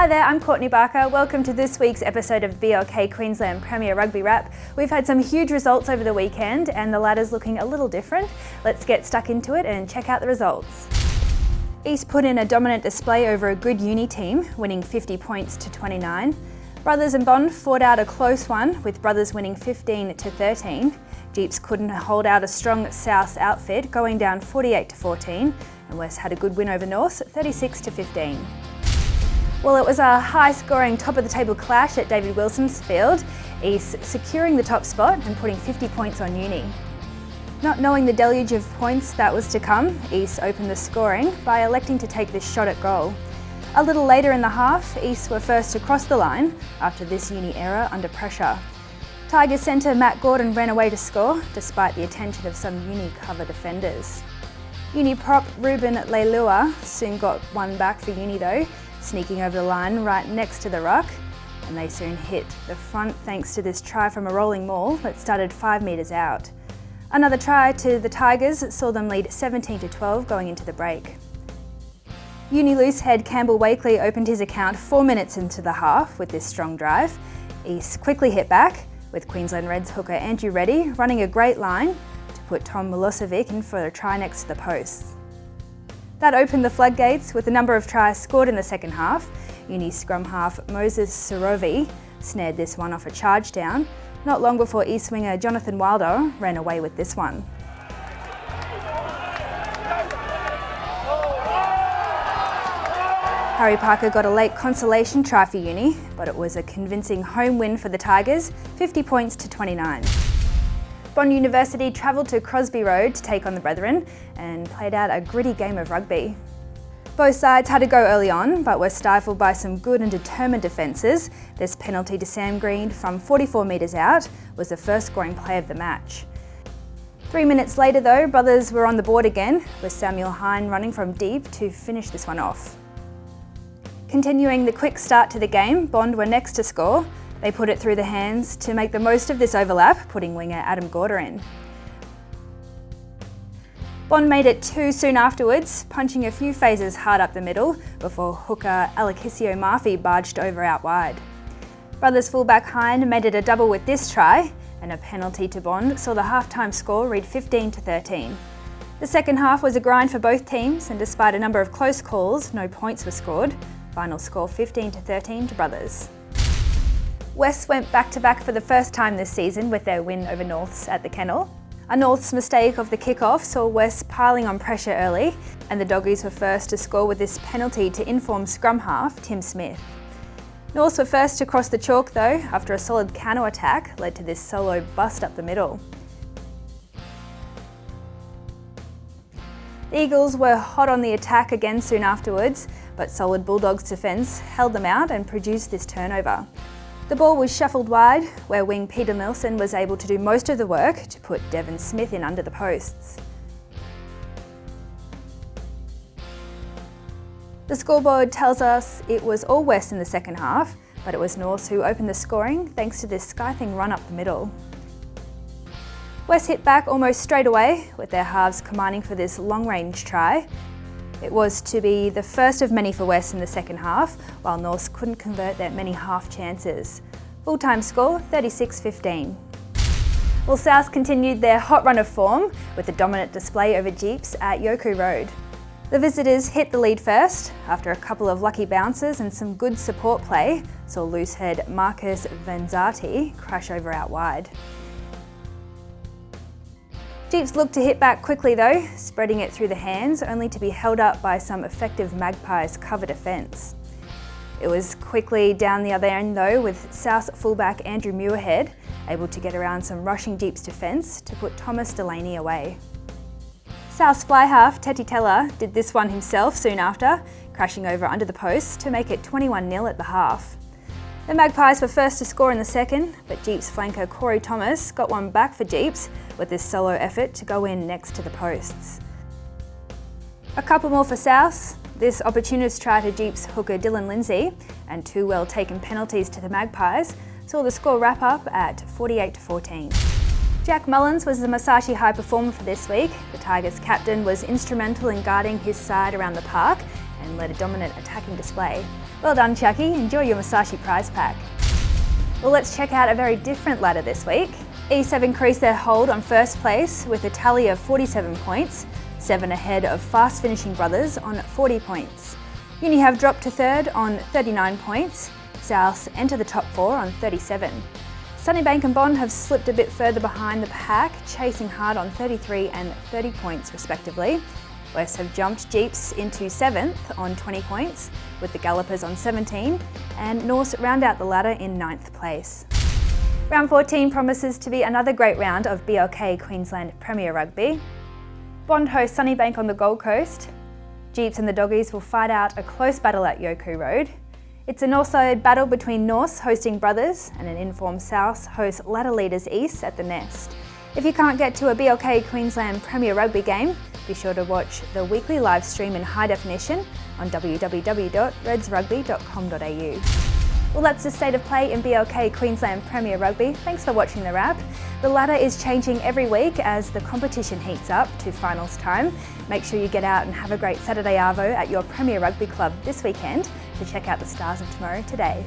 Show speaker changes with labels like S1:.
S1: Hi there, I'm Courtney Barker. Welcome to this week's episode of BLK Queensland Premier Rugby Wrap. We've had some huge results over the weekend and the ladder's looking a little different. Let's get stuck into it and check out the results. East put in a dominant display over a good uni team, winning 50 points to 29. Brothers and Bond fought out a close one, with Brothers winning 15 to 13. Jeeps couldn't hold out a strong South outfit, going down 48 to 14, and West had a good win over North, 36 to 15. Well, it was a high-scoring top-of-the-table clash at David Wilson's field, East securing the top spot and putting 50 points on uni. Not knowing the deluge of points that was to come, East opened the scoring by electing to take this shot at goal. A little later in the half, East were first to cross the line after this uni error under pressure. Tigers centre Matt Gordon ran away to score, despite the attention of some uni cover defenders. Uni prop Ruben Leilua soon got one back for uni though, sneaking over the line right next to the ruck, and they soon hit the front thanks to this try from a rolling maul that started 5 metres out. Another try to the Tigers saw them lead 17 to 12 going into the break. Uni loose head Campbell Wakely opened his account 4 minutes into the half with this strong drive. East quickly hit back, with Queensland Reds hooker Andrew Reddy running a great line to put Tom Milosevic in for a try next to the posts. That opened the floodgates with a number of tries scored in the second half. Uni scrum half Moses Sorovi snared this one off a charge down, not long before East winger Jonathan Wilder ran away with this one. Harry Parker got a late consolation try for Uni, but it was a convincing home win for the Tigers, 50 points to 29. Bond University travelled to Crosby Road to take on the Brethren and played out a gritty game of rugby. Both sides had to go early on, but were stifled by some good and determined defences. This penalty to Sam Green from 44 metres out was the first scoring play of the match. 3 minutes later though, Brothers were on the board again, with Samuel Hine running from deep to finish this one off. Continuing the quick start to the game, Bond were next to score. They put it through the hands to make the most of this overlap, putting winger Adam Gorder in. Bond made it 2 soon afterwards, punching a few phases hard up the middle before hooker Alekisio Murphy barged over out wide. Brothers fullback Hine made it a double with this try, and a penalty to Bond saw the half-time score read 15 to 13. The second half was a grind for both teams, and despite a number of close calls, no points were scored. Final score 15 to 13 to Brothers. West went back-to-back for the first time this season with their win over Norths at the Kennel. A Norths mistake of the kick-off saw West piling on pressure early, and the Doggies were first to score with this penalty to inform scrum half Tim Smith. Norths were first to cross the chalk though, after a solid counter-attack led to this solo bust up the middle. The Eagles were hot on the attack again soon afterwards, but solid Bulldogs defence held them out and produced this turnover. The ball was shuffled wide, where wing Peter Milson was able to do most of the work to put Devon Smith in under the posts. The scoreboard tells us it was all West in the second half, but it was North who opened the scoring thanks to this scything run up the middle. West hit back almost straight away, with their halves combining for this long-range try. It was to be the first of many for West in the second half, while Norths couldn't convert their many half chances. Full-time score 36-15. Well, South continued their hot run of form with a dominant display over Jeeps at Yoku Road. The visitors hit the lead first, after a couple of lucky bounces and some good support play, saw loose head Marcus Vanzati crash over out wide. Jeeps looked to hit back quickly though, spreading it through the hands, only to be held up by some effective Magpies cover defence. It was quickly down the other end though, with South fullback Andrew Muirhead able to get around some rushing Jeeps defence to put Thomas Delaney away. South's fly half Teti Teller did this one himself soon after, crashing over under the post to make it 21-0 at the half. The Magpies were first to score in the second, but Jeeps flanker Corey Thomas got one back for Jeeps with this solo effort to go in next to the posts. A couple more for South. This opportunist try to Jeeps hooker Dylan Lindsay and 2 well-taken penalties to the Magpies saw the score wrap up at 48 to 14. Jack Mullins was the Musashi high performer for this week. The Tigers captain was instrumental in guarding his side around the park and led a dominant attacking display. Well done, Chucky. Enjoy your Musashi prize pack. Well, let's check out a very different ladder this week. East have increased their hold on first place with a tally of 47 points, 7 ahead of fast finishing brothers on 40 points. Uni have dropped to third on 39 points. South enter the top 4 on 37. Sunnybank and Bond have slipped a bit further behind the pack, chasing hard on 33 and 30 points respectively. West have jumped Jeeps into 7th on 20 points, with the Gallopers on 17, and Norse round out the ladder in 9th place. Round 14 promises to be another great round of BLK Queensland Premier Rugby. Bond hosts Sunnybank on the Gold Coast. Jeeps and the Doggies will fight out a close battle at Yoku Road. It's a Northside battle between Norse hosting Brothers and an informed South hosts ladder leaders East at the Nest. If you can't get to a BLK Queensland Premier Rugby game, be sure to watch the weekly live stream in high definition on www.redsrugby.com.au. Well, that's the state of play in BLK Queensland Premier Rugby. Thanks for watching the wrap. The ladder is changing every week as the competition heats up to finals time. Make sure you get out and have a great Saturday arvo at your Premier Rugby club this weekend to check out the stars of tomorrow today.